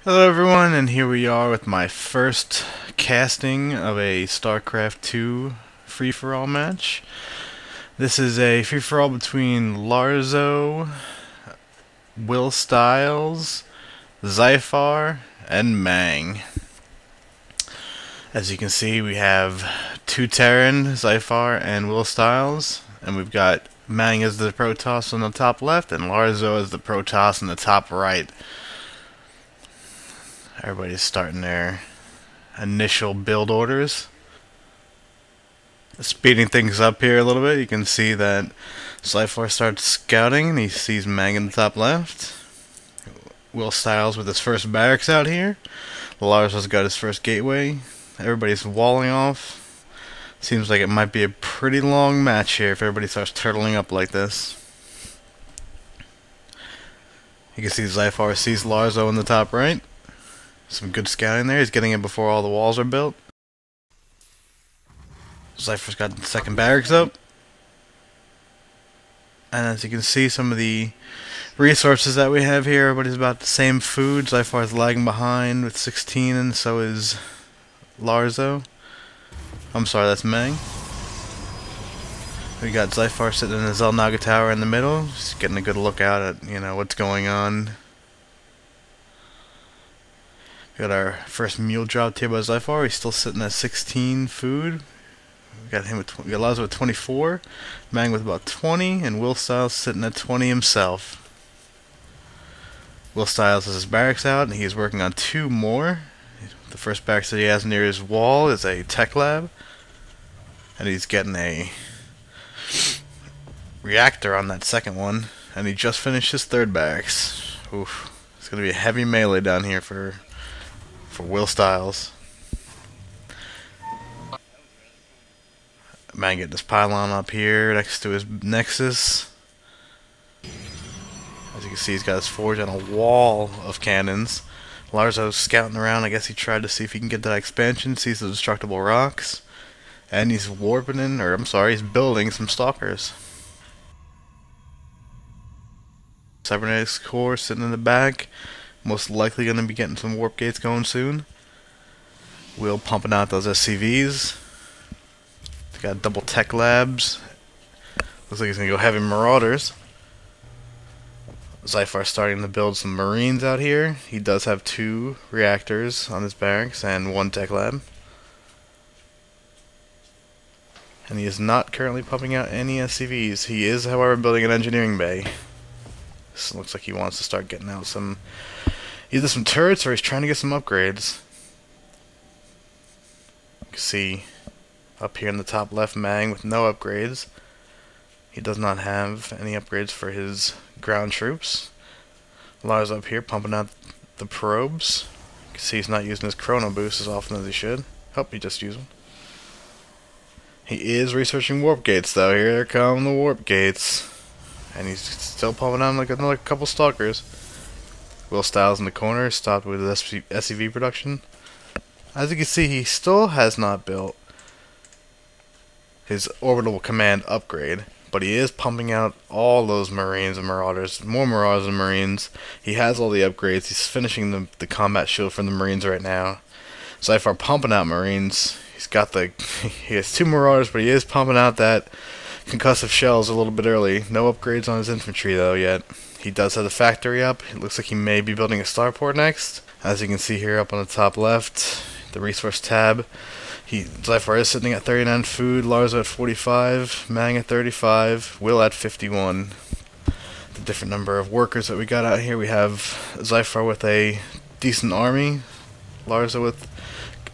Hello everyone, and here we are with my first casting of a StarCraft 2 free-for-all match. This is a free-for-all between Larzo, Willstyles, Xyphar, and Mangg. As you can see, we have two Terran, Xyphar, and Willstyles, and we've got Mangg as the Protoss on the top left, and Larzo as the Protoss on the top right. Everybody's starting their initial build orders. Speeding things up here a little bit, you can see that Xyphar starts scouting and he sees Mangg in the top left. Willstyles with his first barracks out here. Larzo's got his first gateway. Everybody's walling off. Seems like it might be a pretty long match here if everybody starts turtling up like this. You can see Xyphar sees Larzo in the top right. Some good scouting there. He's getting it before all the walls are built. Xyphar's got the second barracks up. And as you can see, some of the resources that we have here, everybody's about the same food. Xyphar's lagging behind with 16, and so is Larzo. I'm sorry, that's Mangg. We got Xyphar sitting in the Xel'Naga tower in the middle, just getting a good look out at, what's going on. We got our first mule dropped here by Xyphar. He's still sitting at 16 food. We got Larzo with 24, Mangg with about 20, and Willstyles sitting at 20 himself. Willstyles has his barracks out, and he's working on two more. The first barracks that he has near his wall is a tech lab, and he's getting a reactor on that second one, and he just finished his third barracks. Oof, it's gonna be a heavy melee down here for Willstyles. Mangg getting his pylon up here next to his nexus. As you can see, he's got his forge on a wall of cannons. Larzo's scouting around. I guess he tried to see if he can get that expansion, sees the destructible rocks, and he's he's building some stalkers. Cybernetics core sitting in the back. Most likely going to be getting some warp gates going soon. Will pumping out those SCVs. He's got double tech labs. Looks like he's going to go heavy marauders. Xyphar starting to build some marines out here. He does have two reactors on his barracks and one tech lab. And he is not currently pumping out any SCVs. He is, however, building an engineering bay. This looks like he wants to start getting out either some turrets or he's trying to get some upgrades. You can see up here in the top left, Mangg with no upgrades. He does not have any upgrades for his ground troops. Lars up here pumping out the probes. You can see he's not using his chrono boost as often as he should. Hope he just used them. He is researching warp gates though. Here come the warp gates. And he's still pumping out like another couple stalkers. Willstyles in the corner, stopped with SCV production. As you can see, he still has not built his orbital command upgrade, but he is pumping out all those marines and marauders, more marauders and marines. He has all the upgrades. He's finishing the combat shield from the marines right now. Xyphar pumping out marines. He has two marauders, but he is pumping out that concussive shells a little bit early. No upgrades on his infantry though yet. He does have the factory up. It looks like he may be building a starport next. As you can see here up on the top left, the resource tab. Xyphar is sitting at 39 food, Larzo at 45, Mangg at 35, Will at 51. The different number of workers that we got out here. We have Xyphar with a decent army, Larzo with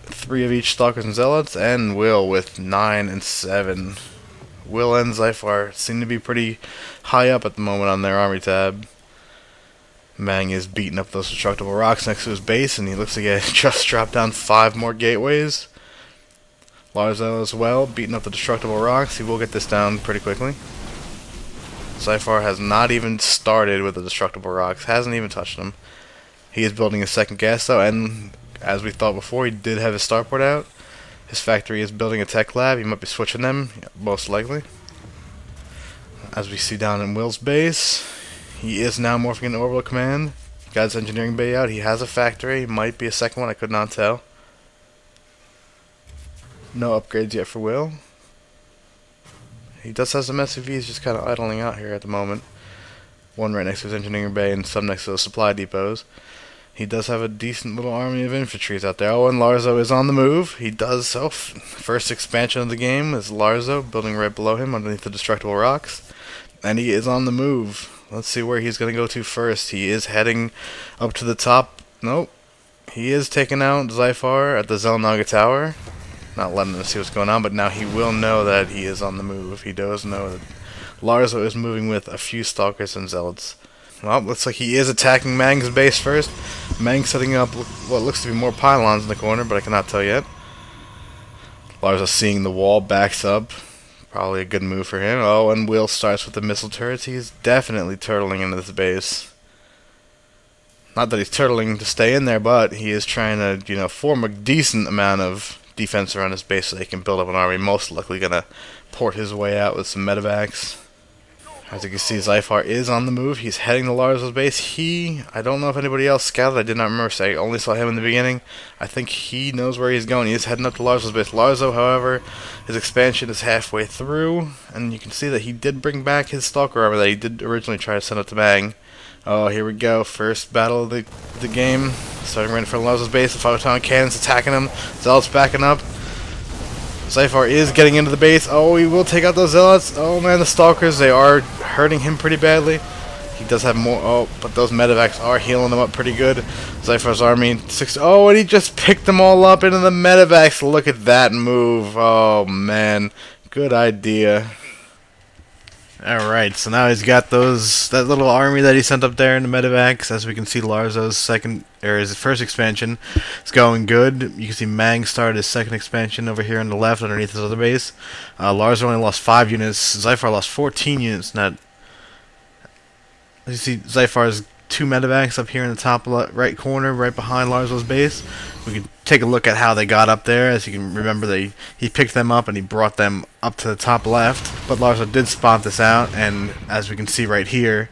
3 of each stalkers and zealots, and Will with 9 and 7. Will and Xyphar seem to be pretty high up at the moment on their army tab. Mangg is beating up those destructible rocks next to his base, and he looks like he just dropped down 5 more gateways. Larzo as well, beating up the destructible rocks. He will get this down pretty quickly. Xyphar has not even started with the destructible rocks, hasn't even touched them. He is building a second gas though, and as we thought before, he did have his starport out. His factory is building a tech lab. He might be switching them, most likely. As we see down in Will's base, he is now morphing into orbital command. Got his engineering bay out. He has a factory. Might be a second one. I could not tell. No upgrades yet for Will. He does have some SUVs just kind of idling out here at the moment. One right next to his engineering bay and some next to the supply depots. He does have a decent little army of infantries out there. Oh, and Larzo is on the move. He does so. First expansion of the game is Larzo, building right below him underneath the destructible rocks. And he is on the move. Let's see where he's going to go to first. He is heading up to the top. Nope. He is taking out Xyphar at the Zelnaga Tower. Not letting him see what's going on, but now he will know that he is on the move. He does know that Larzo is moving with a few Stalkers and Zealots. Well, looks like he is attacking Mangg's base first. Mangg setting up what looks to be more pylons in the corner, but I cannot tell yet. Larzo seeing the wall, backs up. Probably a good move for him. Oh, and Will starts with the missile turrets. He's definitely turtling into this base. Not that he's turtling to stay in there, but he is trying to, form a decent amount of defense around his base so they can build up an army. Most likely gonna port his way out with some medevacs. As you can see, Xyphar is on the move. He's heading to Larzo's base. I don't know if anybody else scouted. I did not remember, so I only saw him in the beginning. I think he knows where he's going. He is heading up to Larzo's base. Larzo, however, his expansion is halfway through, and you can see that he did bring back his Stalker armor that he did originally try to send up to Mangg. Oh, here we go. First battle of the game. Starting right in front of Larzo's base. The photon cannons attacking him. Zealots backing up. Xyphar is getting into the base. Oh, he will take out those Zealots. Oh man, the Stalkers, they are hurting him pretty badly. He does have more. Oh, but those medevacs are healing him up pretty good. Xyphar's army, oh, and he just picked them all up into the medevacs. Look at that move. Oh man, good idea. Alright, so now he's got that little army that he sent up there in the medevacs. As we can see, Larzo's his first expansion is going good. You can see Mangg started his second expansion over here on the left underneath his other base. Larzo only lost 5 units. Xyphar lost 14 units. Now, as you see, Xyphar's 2 medevacs up here in the top right corner, right behind Larzo's base. We can take a look at how they got up there. As you can remember, he picked them up and he brought them up to the top left. But Larzo did spot this out, and as we can see right here,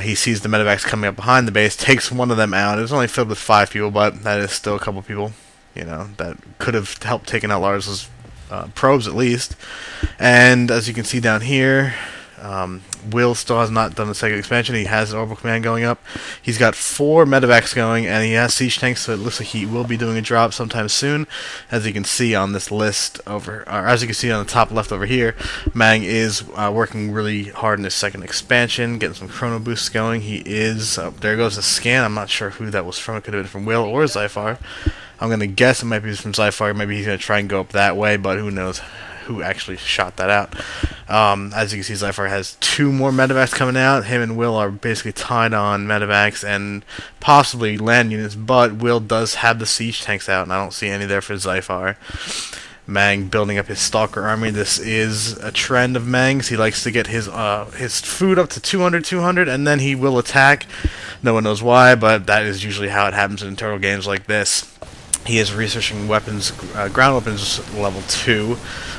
he sees the medevacs coming up behind the base, takes one of them out. It was only filled with 5 people, but that is still a couple people, that could have helped taking out Larzo's probes at least. And as you can see down here, Will still has not done the second expansion. He has an orbital command going up. He's got 4 medevacs going, and he has siege tanks, so it looks like he will be doing a drop sometime soon. As you can see on this list as you can see on the top left over here, Mangg is working really hard in his second expansion, getting some chrono boosts going. He is there goes a scan. I'm not sure who that was from. It could have been from Will or Xyphar. I'm gonna guess it might be from Xyphar. Maybe he's gonna try and go up that way, but who knows who actually shot that out. As you can see, Xyphar has 2 more medevacs coming out. Him and Will are basically tied on medevacs and possibly land units, but Will does have the siege tanks out, and I don't see any there for Xyphar. Mangg building up his Stalker army. This is a trend of Mangg's. He likes to get his food up to 200, and then he will attack. No one knows why, but that is usually how it happens in internal games like this. He is researching weapons, ground weapons level 2,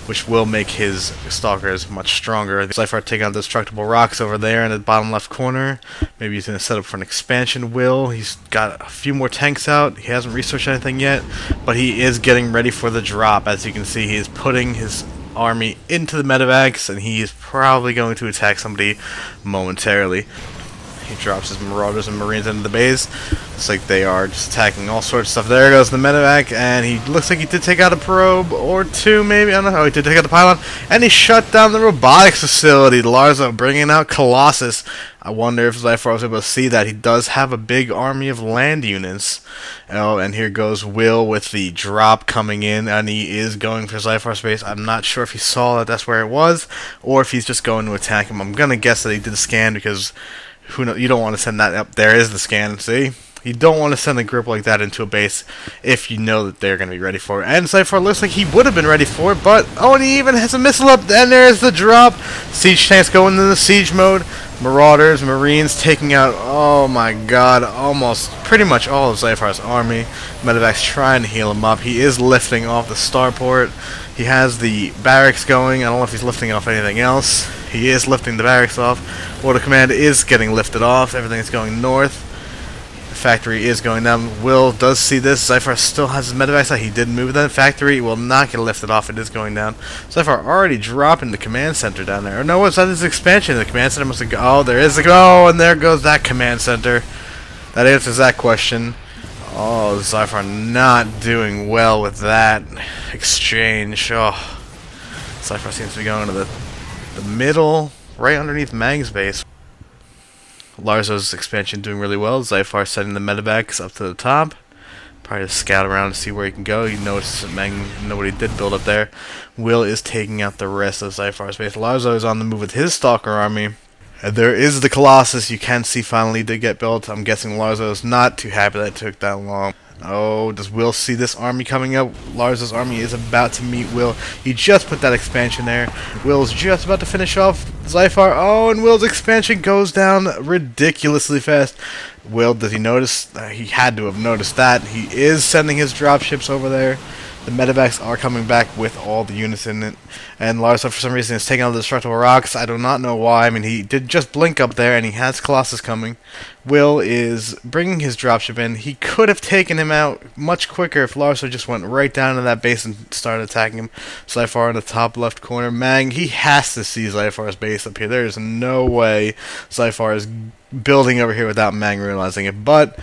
which will make his Stalkers much stronger. Xyphar taking out the destructible rocks over there in the bottom left corner. Maybe he's going to set up for an expansion. He's got a few more tanks out. He hasn't researched anything yet, but he is getting ready for the drop. As you can see, he is putting his army into the medevacs, and he is probably going to attack somebody momentarily. He drops his Marauders and Marines into the base. Looks like they are just attacking all sorts of stuff. There goes the medevac, and he looks like he did take out a probe or 2, maybe. I don't know. Oh, he did take out the pylon, and he shut down the robotics facility. Larzo bringing out Colossus. I wonder if Xyphar was able to see that. He does have a big army of land units. Oh, and here goes Will with the drop coming in, and he is going for Xyphar's base. I'm not sure if he saw that that's where it was, or if he's just going to attack him. I'm going to guess that he did a scan, because who knows? You don't want to send that up. There is the scan. See? You don't want to send a group like that into a base if you know that they're going to be ready for it. And Xyphar looks like he would have been ready for it, but oh, and he even has a missile up. And there's the drop. Siege tanks going into the siege mode. Marauders, Marines taking out, oh my god, almost pretty much all of Xyphar's army. Medevac's trying to heal him up. He is lifting off the starport. He has the barracks going. I don't know if he's lifting off anything else. He is lifting the barracks off. Order command is getting lifted off. Everything is going north. factory is going down. Will does see this. Xyphar still has his medevac. He did move that factory. Will not get lifted off. It is going down. Xyphar already dropping the command center down there. Or no, what's that? His expansion. The command center must have. Oh, there is. And there goes that command center. That answers that question. Oh, Xyphar not doing well with that exchange. Oh, Xyphar seems to be going to the middle, right underneath Mangg's base. Larzo's expansion doing really well. Xyphar setting the medevacs up to the top. Probably to scout around to see where he can go. He notices that Mangg, nobody did build up there. Will is taking out the rest of Xyphar's base. Larzo is on the move with his Stalker army. And there is the Colossus you can see finally did get built. I'm guessing Larzo is not too happy that it took that long. Oh, does Will see this army coming up? Larzo's army is about to meet Will. He just put that expansion there. Will's just about to finish off Xyphar. Oh, and Will's expansion goes down ridiculously fast. Will, does he notice? He had to have noticed that. He is sending his dropships over there. The medevacs are coming back with all the units in it. And Larzo, for some reason, is taking out the destructible rocks. I do not know why. I mean, he did just blink up there, and he has Colossus coming. Will is bringing his dropship in. He could have taken him out much quicker if Larzo just went right down to that base and started attacking him. Xyphar in the top left corner. Mangg, he has to see Xyphar's base up here. There is no way Xyphar is building over here without Mangg realizing it. But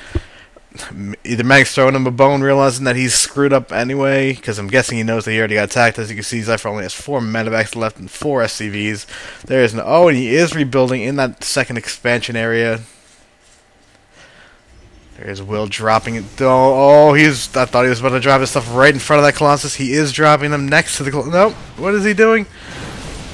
either Mangg's throwing him a bone, realizing that he's screwed up anyway, because I'm guessing he knows that he already got attacked. As you can see, Xyphar only has 4 medevacs left and 4 SCVs. There is no. Oh, and he is rebuilding in that second expansion area. There's Will dropping it. Oh, I thought he was about to drop his stuff right in front of that Colossus. He is dropping them next to the Colossus. Nope. What is he doing?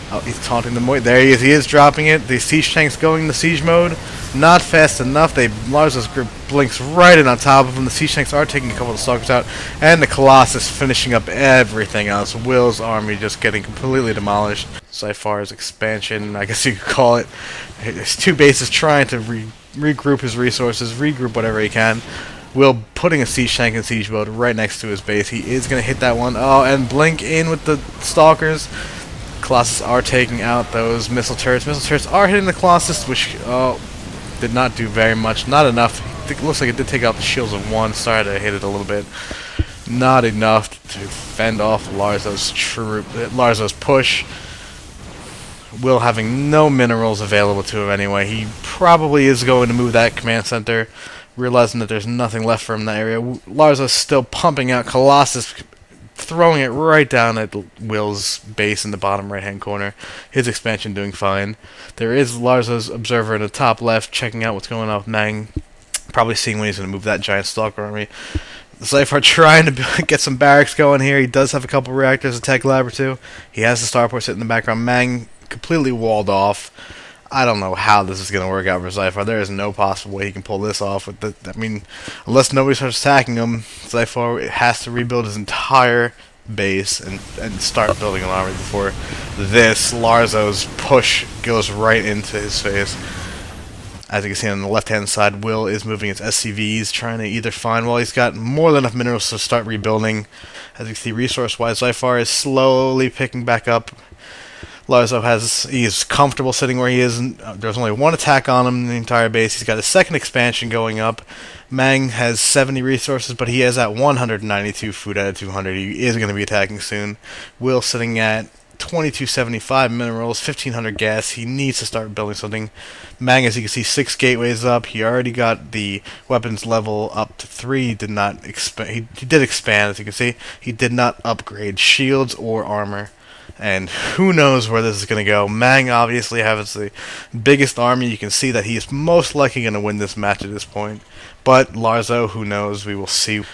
Oh, he's taunting them. There he is. He is dropping it. The siege tank's going into siege mode. Not fast enough. Larzo's group blinks right in on top of him. The siege tanks are taking a couple of stalkers out. And the Colossus finishing up everything else. Will's army just getting completely demolished. Xyphar's expansion, I guess you could call it. His 2 bases trying to regroup his resources, regroup whatever he can. Will putting a siege tank in siege mode right next to his base. He is going to hit that one. Oh, and blink in with the stalkers. Colossus are taking out those missile turrets. Missile turrets are hitting the Colossus, which did not do very much. Not enough. It looks like it did take out the shields of 1. Started to hit it a little bit. Not enough to fend off Larzo's push. Will having no minerals available to him anyway. He probably is going to move that command center, realizing that there's nothing left for him in that area. Larzo's still pumping out Colossus, throwing it right down at Will's base in the bottom right-hand corner. His expansion doing fine. There is Larzo's observer in the top left, checking out what's going on with Mangg. Probably seeing when he's going to move that giant stalker army. Xyphar trying to get some barracks going here. He does have a couple reactors, a tech lab or 2. He has the starport sitting in the background. Mangg completely walled off. I don't know how this is going to work out for Xyphar. There is no possible way he can pull this off. I mean, unless nobody starts attacking him, Xyphar has to rebuild his entire base and start building an army before this Larzo's push goes right into his face. As you can see on the left-hand side, Will is moving his SCVs, trying to either find, well, he's got more than enough minerals to start rebuilding. As you can see, resource-wise, Xyphar is slowly picking back up. Larzo he's comfortable sitting where he is. There's only 1 attack on him in the entire base. He's got a second expansion going up. Mangg has 70 resources, but he is at 192 food out of 200. He is going to be attacking soon. Will sitting at 2275 minerals, 1500 gas. He needs to start building something. Mangg, as you can see, 6 gateways up. He already got the weapons level up to 3. He did not expand. He did expand, as you can see. He did not upgrade shields or armor. And who knows where this is going to go. Mangg obviously has the biggest army. You can see that he is most likely going to win this match at this point. But Larzo, who knows? We will see.